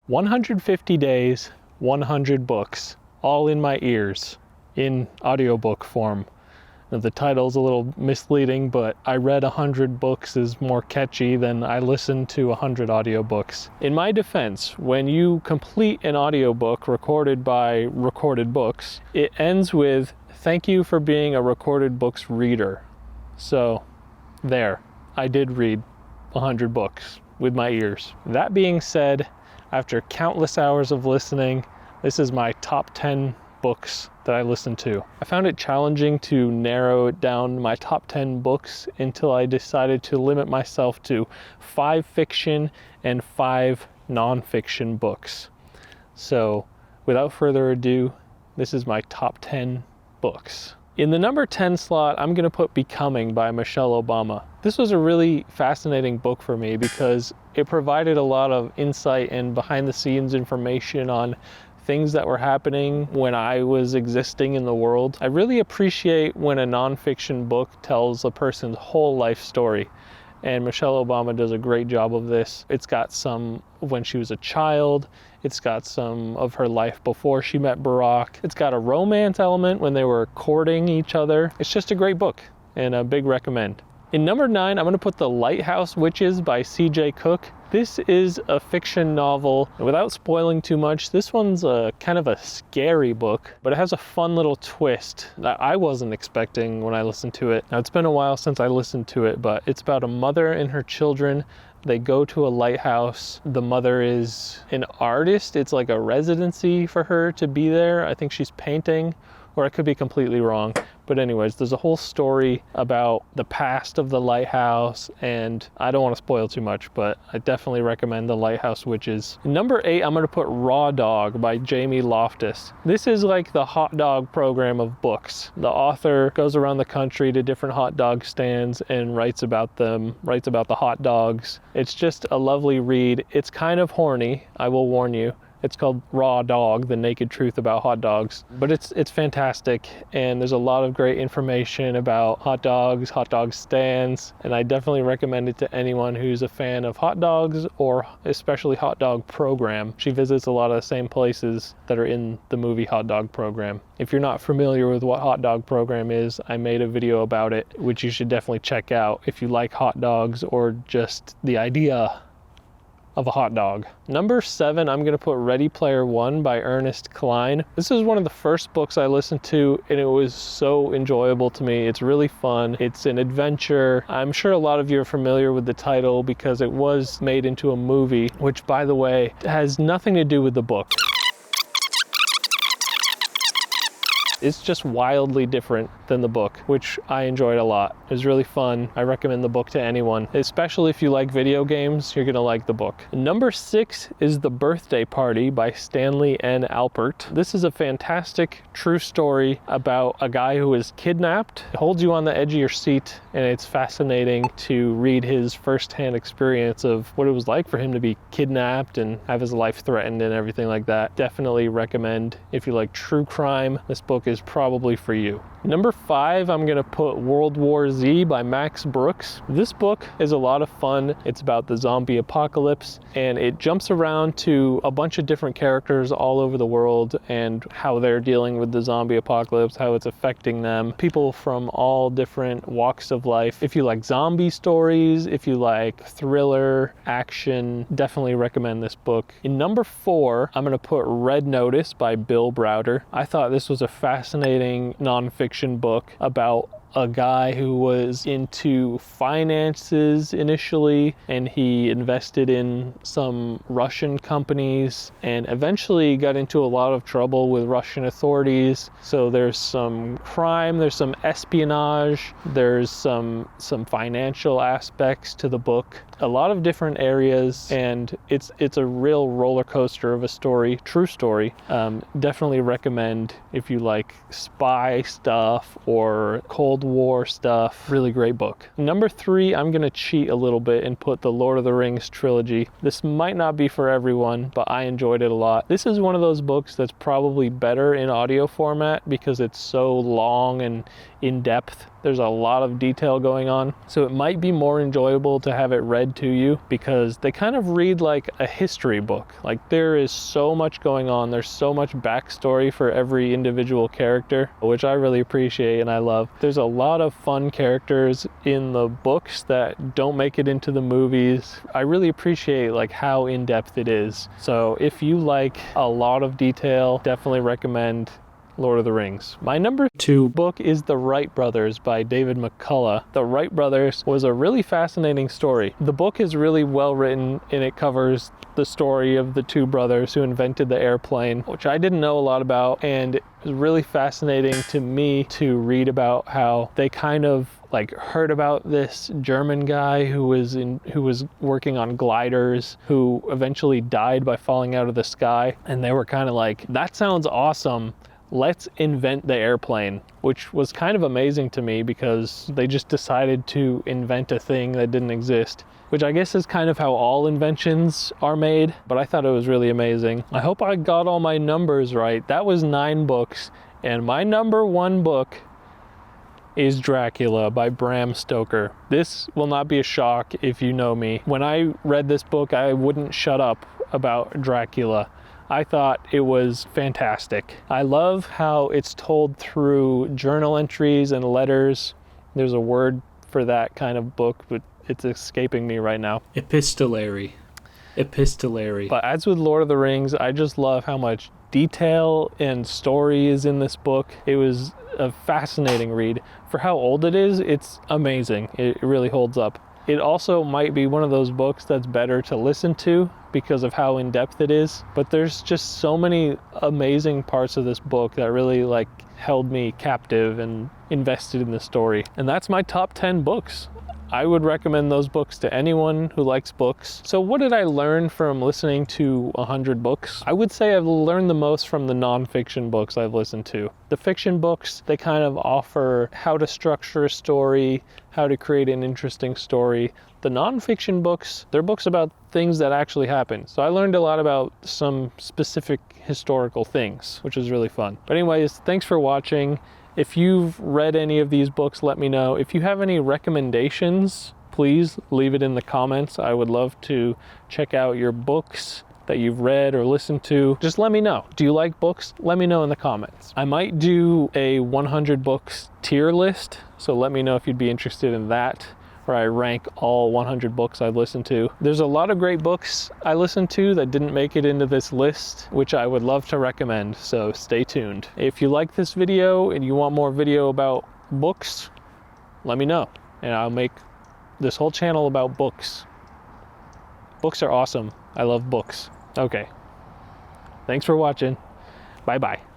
150 days, 100 books, all in my ears, in audiobook form. Now, the title's a little misleading, but I read 100 books is more catchy than I listened to 100 audiobooks. In my defense, when you complete an audiobook recorded by Recorded Books, it ends with, "Thank you for being a Recorded Books reader." So, there, I did read 100 books with my ears. That being said, after countless hours of listening, this is my top 10 books that I listened to. I found it challenging to narrow it down my top 10 books until I decided to limit myself to 5 fiction and 5 non-fiction books. So without further ado, this is my top 10 books. In the number 10 slot, I'm going to put Becoming by Michelle Obama. This was a really fascinating book for me because it provided a lot of insight and behind the scenes information on things that were happening when I was existing in the world. I really appreciate when a nonfiction book tells a person's whole life story. And Michelle Obama does a great job of this. It's got some when she was a child. It's got some of her life before she met Barack. It's got a romance element when they were courting each other. It's just a great book and a big recommend. In number 9, I'm going to put The Lighthouse Witches by C.J. Cook. This is a fiction novel. Without spoiling too much, this one's a kind of a scary book, but it has a fun little twist that I wasn't expecting when I listened to it. Now, it's been a while since I listened to it, but it's about a mother and her children. They go to a lighthouse. The mother is an artist. It's like a residency for her to be there. I think she's painting, or I could be completely wrong. But anyways, there's a whole story about the past of the lighthouse, and I don't want to spoil too much, but I definitely recommend The Lighthouse Witches. Number 8, I'm going to put Raw Dog by Jamie Loftus. This is like the hot dog program of books. The author goes around the country to different hot dog stands and writes about them, writes about the hot dogs. It's just a lovely read. It's kind of horny, I will warn you. It's called Raw Dog, The Naked Truth About Hot Dogs. But it's fantastic, and there's a lot of great information about hot dogs, hot dog stands, and I definitely recommend it to anyone who's a fan of hot dogs, or especially Hot Dog Program. She visits a lot of the same places that are in the movie Hot Dog Program. If you're not familiar with what Hot Dog Program is, I made a video about it, which you should definitely check out if you like hot dogs or just the idea of a hot dog. Number 7, I'm going to put Ready Player One by Ernest Cline. This is one of the first books I listened to, and it was so enjoyable to me. It's really fun. It's an adventure. I'm sure a lot of you are familiar with the title because it was made into a movie, which, by the way, has nothing to do with the book. It's just wildly different than the book, which I enjoyed a lot. It was really fun. I recommend the book to anyone, especially if you like video games, you're gonna like the book. Number 6 is The Birthday Party by Stanley N. Alpert. This is a fantastic true story about a guy who is kidnapped. It holds you on the edge of your seat, and it's fascinating to read his firsthand experience of what it was like for him to be kidnapped and have his life threatened and everything like that. Definitely recommend if you like true crime. This book is probably for you. Number 5, I'm gonna put World War Z by Max Brooks. This book is a lot of fun. It's about the zombie apocalypse, and it jumps around to a bunch of different characters all over the world and how they're dealing with the zombie apocalypse, how it's affecting them. People from all different walks of life. If you like zombie stories, if you like thriller, action, definitely recommend this book. In number 4, I'm gonna put Red Notice by Bill Browder. I thought this was a fascinating nonfiction book about a guy who was into finances initially, and he invested in some Russian companies and eventually got into a lot of trouble with Russian authorities. So there's some crime, there's some espionage, there's some financial aspects to the book, a lot of different areas, and it's a real roller coaster of a story, true story. Definitely recommend if you like spy stuff or Cold War stuff. Really great book. Number 3, I'm gonna cheat a little bit and put the Lord of the Rings trilogy. This might not be for everyone, but I enjoyed it a lot. This is one of those books that's probably better in audio format because it's so long and in depth. There's a lot of detail going on, so it might be more enjoyable to have it read to you, because they kind of read like a history book. Like, there is so much going on, there's so much backstory for every individual character, which I really appreciate and I love. There's a lot of fun characters in the books that don't make it into the movies. I really appreciate like how in-depth it is. So if you like a lot of detail, definitely recommend Lord of the Rings. My number 2 book is The Wright Brothers by David McCullough. The Wright Brothers was a really fascinating story. The book is really well written, and it covers the story of the 2 brothers who invented the airplane, which I didn't know a lot about, and it was really fascinating to me to read about how they kind of like heard about this German guy who was working on gliders, who eventually died by falling out of the sky, and they were kind of like, that sounds awesome, let's invent the airplane, which was kind of amazing to me because they just decided to invent a thing that didn't exist, which I guess is kind of how all inventions are made, but I thought it was really amazing. I hope I got all my numbers right. That was 9 books, and my number 1 book is Dracula by Bram Stoker. This will not be a shock if you know me. When I read this book, I wouldn't shut up about Dracula. I thought it was fantastic. I love how it's told through journal entries and letters. There's a word for that kind of book, but it's escaping me right now. Epistolary. But as with Lord of the Rings, I just love how much detail and story is in this book. It was a fascinating read. For how old it is, it's amazing. It really holds up. It also might be one of those books that's better to listen to because of how in-depth it is, but there's just so many amazing parts of this book that really like held me captive and invested in the story. And that's my top 10 books. I would recommend those books to anyone who likes books. So what did I learn from listening to 100 books? I would say I've learned the most from the nonfiction books I've listened to. The fiction books, they kind of offer how to structure a story, how to create an interesting story. The nonfiction books, they're books about things that actually happen. So I learned a lot about some specific historical things, which was really fun. But anyways, thanks for watching. If you've read any of these books, let me know. If you have any recommendations, please leave it in the comments. I would love to check out your books that you've read or listened to. Just let me know. Do you like books? Let me know in the comments. I might do a 100 books tier list, so let me know if you'd be interested in that, where I rank all 100 books I've listened to. There's a lot of great books I listened to that didn't make it into this list, which I would love to recommend, so stay tuned. If you like this video and you want more video about books, let me know, and I'll make this whole channel about books. Books are awesome. I love books. Okay. Thanks for watching. Bye-bye.